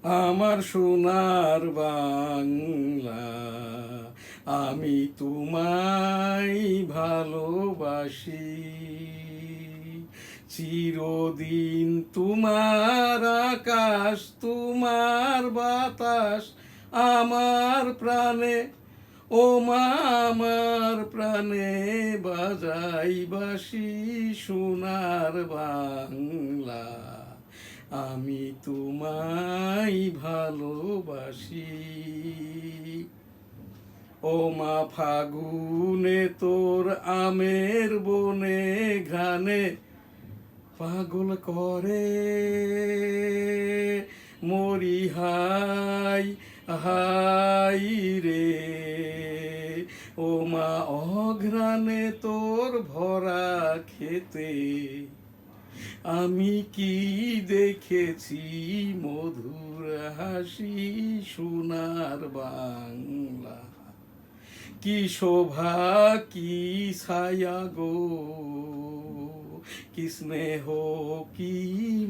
আমার সোনার বাংলা, আমি তোমায় ভালোবাসি। চিরদিন তোমার আকাশ, তোমার বাতাস আমার প্রাণে, ও মা আমার প্রাণে বাজাই বাঁশি। সোনার বাংলা, আমি তোমায় ভালোবাসি। ও মা ফাগুনে তোর আমের বনে ঘ্রাণে পাগল করে মরি হাই হাই রে। ও মা অঘ্রাণে তোর ভরা খেতে আমি কি দেখেছি মধুর হাসি। সোনার বাংলা, কি শোভা কি ছায়া গো, কি স্নেহ কি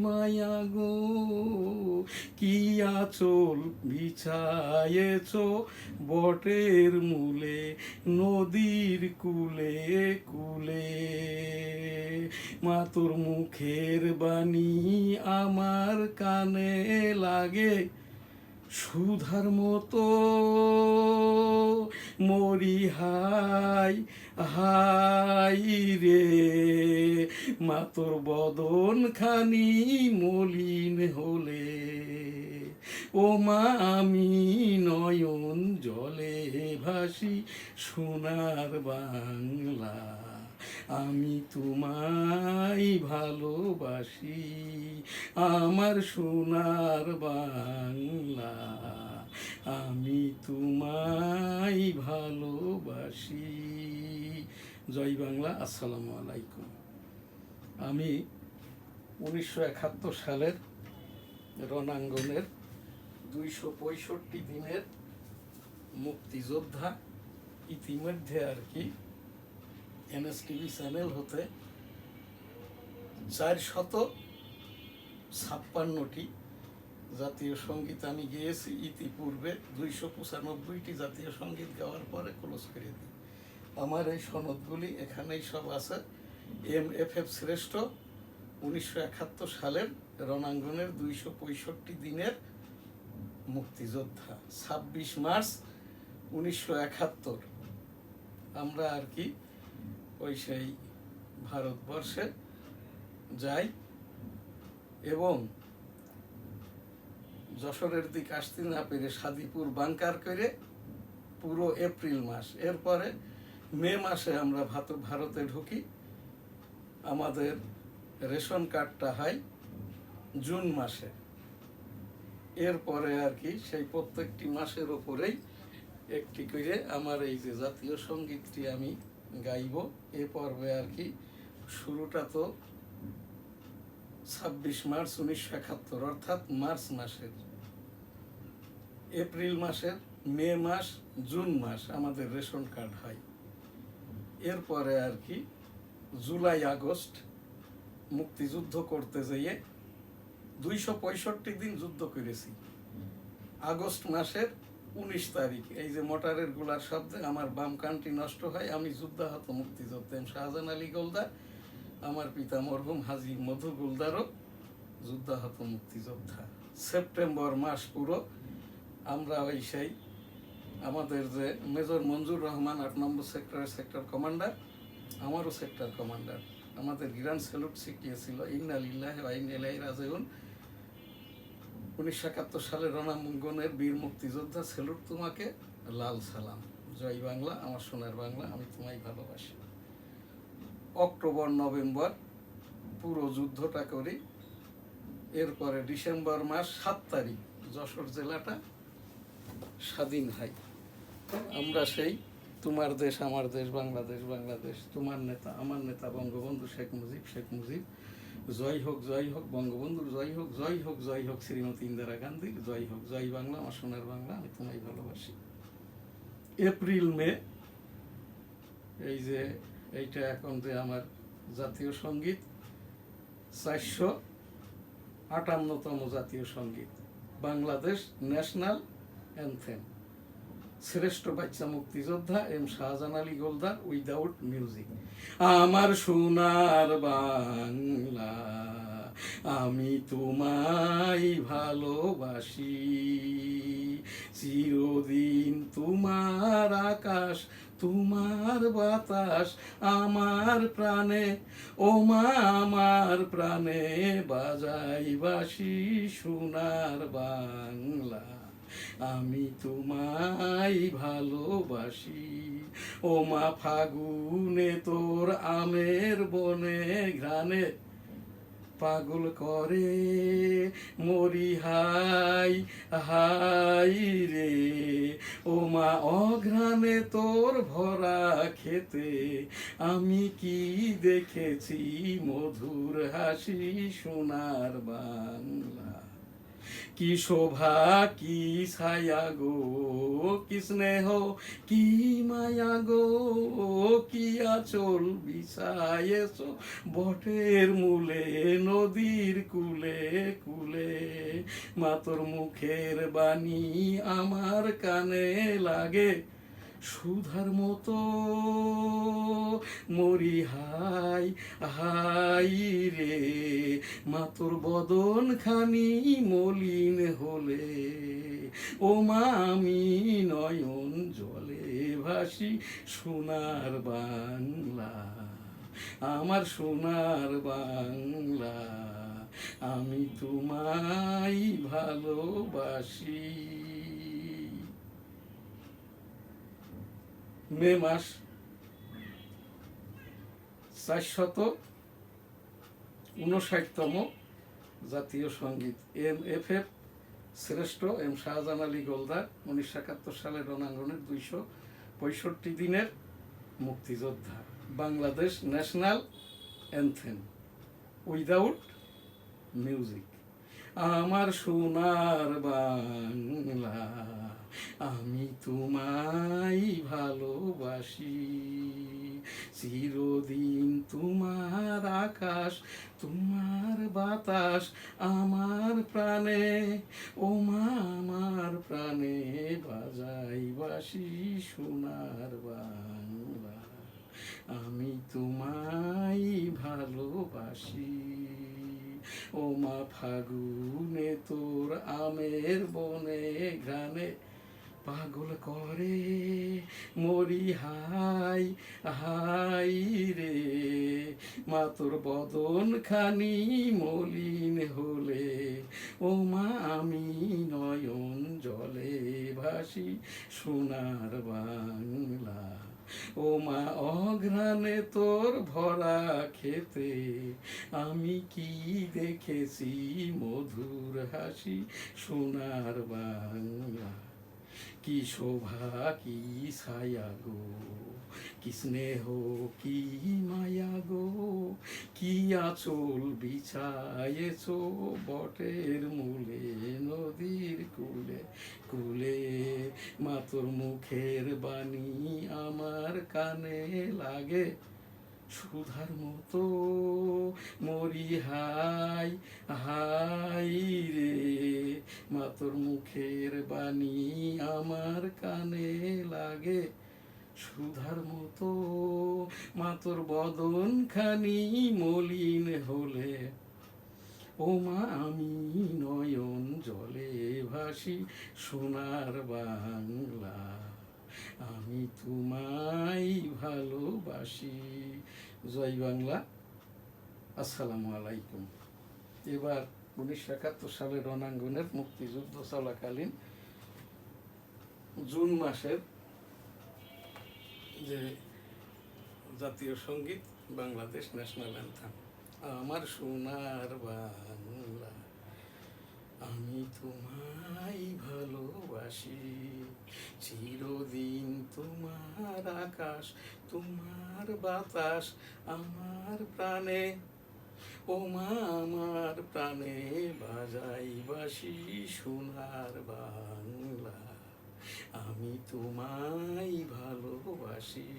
মায়া গো, কি আঁচল বিছায়েছ বটের মূলে নদীর কুলে কুলে। মা তোর মুখের বাণী আমার কানে লাগে সুধার মতো মরি হাই হাই রে। মা তোর বদন খানি মলিন হলে, ও মা আমি নয়ন জলে ভাসি। সোনার বাংলা, আমি তোমায় ভালোবাসি। আমার সোনার বাংলা, আমি তোমায় ভালোবাসি। জয় বাংলা। আসসালামু আলাইকুম। আমি 1971 সালের রণাঙ্গনের 265 দিনের মুক্তিযোদ্ধা। ইতিমধ্যে আর কি NSTV চ্যানেল হতে 456টি জাতীয় সঙ্গীত আমি গেয়েছি। ইতিপূর্বে 295টি জাতীয় সঙ্গীত গাওয়ার পরে ক্লোজ করে দিই। আমার এই সনদগুলি এখানেই সব আছে। MFF শ্রেষ্ঠ 1971 সালের রণাঙ্গনের 265 দিনের মুক্তিযোদ্ধা। 26 মার্চ 1971 আমরা আর কি ওই সেই ভারতবর্ষে যাই এবং যশোরের দিক আসতে না পেরে সাদিপুর বাংকার করে পুরো এপ্রিল মাস। এরপরে মে মাসে আমরা ভারতে ঢুকি। আমাদের রেশন কার্ডটা হয় জুন মাসে। এরপরে আর কি সেই প্রত্যেকটি মাসের ওপরেই একটি করে আমার এই যে জাতীয় সঙ্গীতটি আমি গাইব। এ পর্বে আর কি শুরুটা তো 26 মার্চ 1971 অর্থাৎ মার্চ মাসের, এপ্রিল মাসের, মে মাস, জুন মাস আমাদের রেশন কার্ড হয়। এরপরে আর কি জুলাই আগস্ট মুক্তিযুদ্ধ করতে যেয়ে 265 দিন যুদ্ধ করেছি। আগস্ট মাসের 19 তারিখ এই যে মোটরের গুলার শব্দে আমার বাম কানটি নষ্ট হয়। আমি যুদ্ধাহত মুক্তিযোদ্ধা শাহজাহান আলী গোলদার, আমার পিতা মরহুম হাজী মধু গোলদারও যুদ্ধাহত মুক্তিযোদ্ধা। সেপ্টেম্বর মাস পুরো আমরা ওই সেই আমাদের যে মেজর মঞ্জুর রহমান 8 নম্বর সেক্টরের সেক্টর কমান্ডার, আমারও সেক্টর কমান্ডার, আমাদের গ্রান্ড স্যালুট শিখিয়েছিল ইন্না লিল্লাহি ওয়া ইন্না ইলাইহি রাজিউন। 1971 সালের রণাঙ্গনের বীর মুক্তিযোদ্ধা, স্যালুট তোমাকে, লাল সালাম। জয় বাংলা, আমার সোনার বাংলা, আমি তোমায় ভালোবাসি। অক্টোবর নভেম্বর পুরো যুদ্ধটা করি। এরপরে ডিসেম্বর মাস 7 তারিখ যশোর জেলাটা স্বাধীন হয়। আমরা সেই তোমার দেশ আমার দেশ বাংলাদেশ, বাংলাদেশ তোমার নেতা আমার নেতা বঙ্গবন্ধু শেখ মুজিব, শেখ মুজিব জয় হোক বঙ্গবন্ধুর জয় হোক, জয় হোক, জয় হোক শ্রীমতী ইন্দিরা গান্ধীর জয় হোক। জয় বাংলা, আমার সোনার বাংলা, আমি তোমায় ভালোবাসি। এপ্রিল মে এই যে এইটা এখন যে আমার জাতীয় সঙ্গীত 458তম জাতীয় সঙ্গীত। Bangladesh national anthem. শ্রেষ্ঠ বাচ্চা মুক্তিযোদ্ধা M Shahjahan Ali Goldar, without music. আমার সোনার বাংলা, আমি তোমায় ভালোবাসি, চিরদিন তোমার আকাশ, তোমার বাতাস আমার প্রাণে, ও মা আমার প্রাণে বাজাই বাঁশি সোনার বাংলা, আমি তোমায় ভালোবাসি। ও মা ফাগুনে তোর আমের বনে ঘ্রাণে পাগল করে মরি হাই হাই রে, ও মা অঘ্রাণে তোর ভরা খেতে আমি কি দেখেছি মধুর হাসি সোনার বাংলা। কি শোভা কি ছায়া গো, কি স্নেহ কি মায়া গো, কি আঁচল বিছায়েছ বটের মূলে নদীর কুলে কুলে, মা তোর মুখের বাণী আমার কানে লাগে সুধার মতো, মরি হাই হাই রে, মা তোর বদন খানি মলিন হলে, ও মা আমি নয়ন জলে ভাসি সোনার বাংলা, আমার সোনার বাংলা, আমি তোমায় ভালোবাসি। মে মাস 459তম জাতীয় সঙ্গীত MFF শ্রেষ্ঠ এম শাহজাহান আলী গোলদার 1971 সালের রণাঙ্গনের 265 দিনের মুক্তিযোদ্ধা। Bangladesh national anthem, without music. আমার সোনার বাংলা, আমি তোমায় ভালোবাসি, চিরদিন তোমার আকাশ, তোমার বাতাস আমার প্রাণে, ও মা আমার প্রাণে বাজাই বাঁশি সোনার বাংলা, আমি তোমায় ভালোবাসি। ও মা ফাগুনে তোর আমের বনে ঘ্রাণে পাগল করে মরি হাই হাই রে, মা তোর বদন খানি মলিন হলে, ও মা আমি নয়ন জলে ভাসি সোনার বাংলা, ও মা অঘ্রাণে তোর ভরা খেতে আমি কি দেখেছি মধুর হাসি সোনার বাংলা। কি শোভা কি ছায়া গো, কি স্নেহ কি মায়া গো, কি আঁচল বিছায়েছ বটের মূলে নদীর কুলে কুলে, মা তোর মুখের বাণী আমার কানে লাগে সুধার মতো, মরি হাই হাই রে, মা তোর মুখের বাণী আমার কানে লাগে সুধার মতো, মা তোর বদন খানি মলিন হলে, ও মা আমি নয়ন জলে ভাসি সোনার বাংলা, আমি তোমায় ভালোবাসি। জয় বাংলা, আসসালামু আলাইকুম। এবার 1971 সালের রণাঙ্গনের মুক্তিযুদ্ধ চলাকালীন জুন মাসের যে জাতীয় সঙ্গীত বাংলাদেশ ন্যাশনাল অ্যানথেম। আমার সোনার বাংলা, আমি তোমায় ভালোবাসি, চিরদিন তোমার আকাশ, তোমার বাতাস আমার প্রাণে, ও মা আমার প্রাণে বাজাই বাঁশি সোনার বাংলা, আমি তোমায় ভালোবাসি।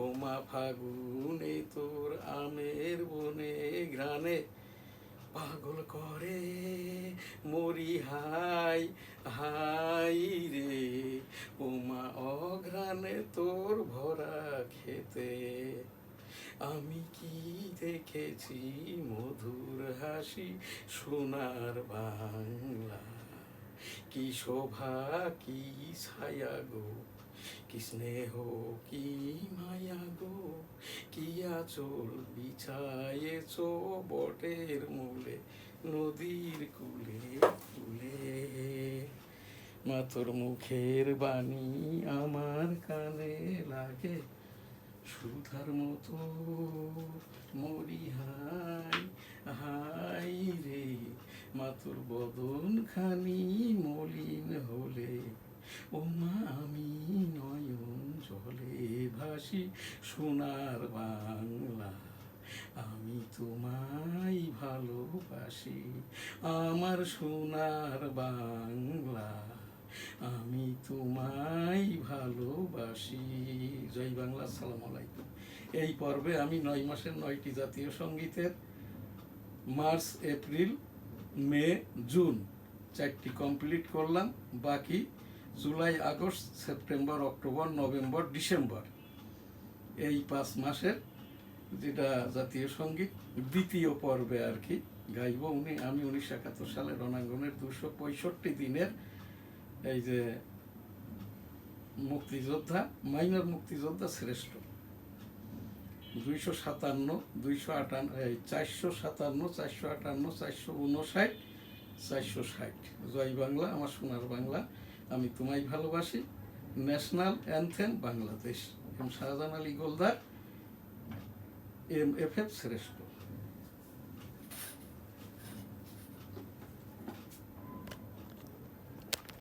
ও মা ফাগুনে তোর আমের বনে ঘ্রাণে পাগল করে মরি হাই হাই রে, ওমা অঘ্রাণে তোর ভরা খেতে, আমি কি দেখেছি মধুর হাসি সোনার বাংলা, কি শোভা কি ছায়া গো, কি স্নেহ কি মায়া গো, কি আঁচল বিছায়েছ বটের মূলে নদীর কূলে কূলে, মা তোর মুখের বাণী আমার কানে লাগে সুধার মতো, মরি হাই হাই রে, মা তোর বদন খানি মলিন হলে, ও মা আমি নয়ন জলে ভাসি সোনার বাংলা, আমি তোমায় ভালোবাসি আমার সোনার বাংলা, আমি তোমায় ভালোবাসি। জয় বাংলা, আসসালামু আলাইকুম। এই পর্বে আমি 9 মাসের 9টি জাতীয় সঙ্গীতের মার্চ এপ্রিল মে জুন 4টি কমপ্লিট করলাম। বাকি July August September October November December এই 5 মাসের যেটা জাতীয় সঙ্গীত দ্বিতীয় পর্বে আর কি গাইব। আমি 1971 সালে রণাঙ্গনের 265 দিনের এই যে মুক্তিযোদ্ধা, মাইনর মুক্তিযোদ্ধা শ্রেষ্ঠ 257, 457, 458, 459, 460। জয় বাংলা, আমার সোনার বাংলা, আমি তোমায় ভালোবাসি, national anthem Bangladesh, M Shahjahan Ali Goldar, M F F শ্রেষ্ঠ।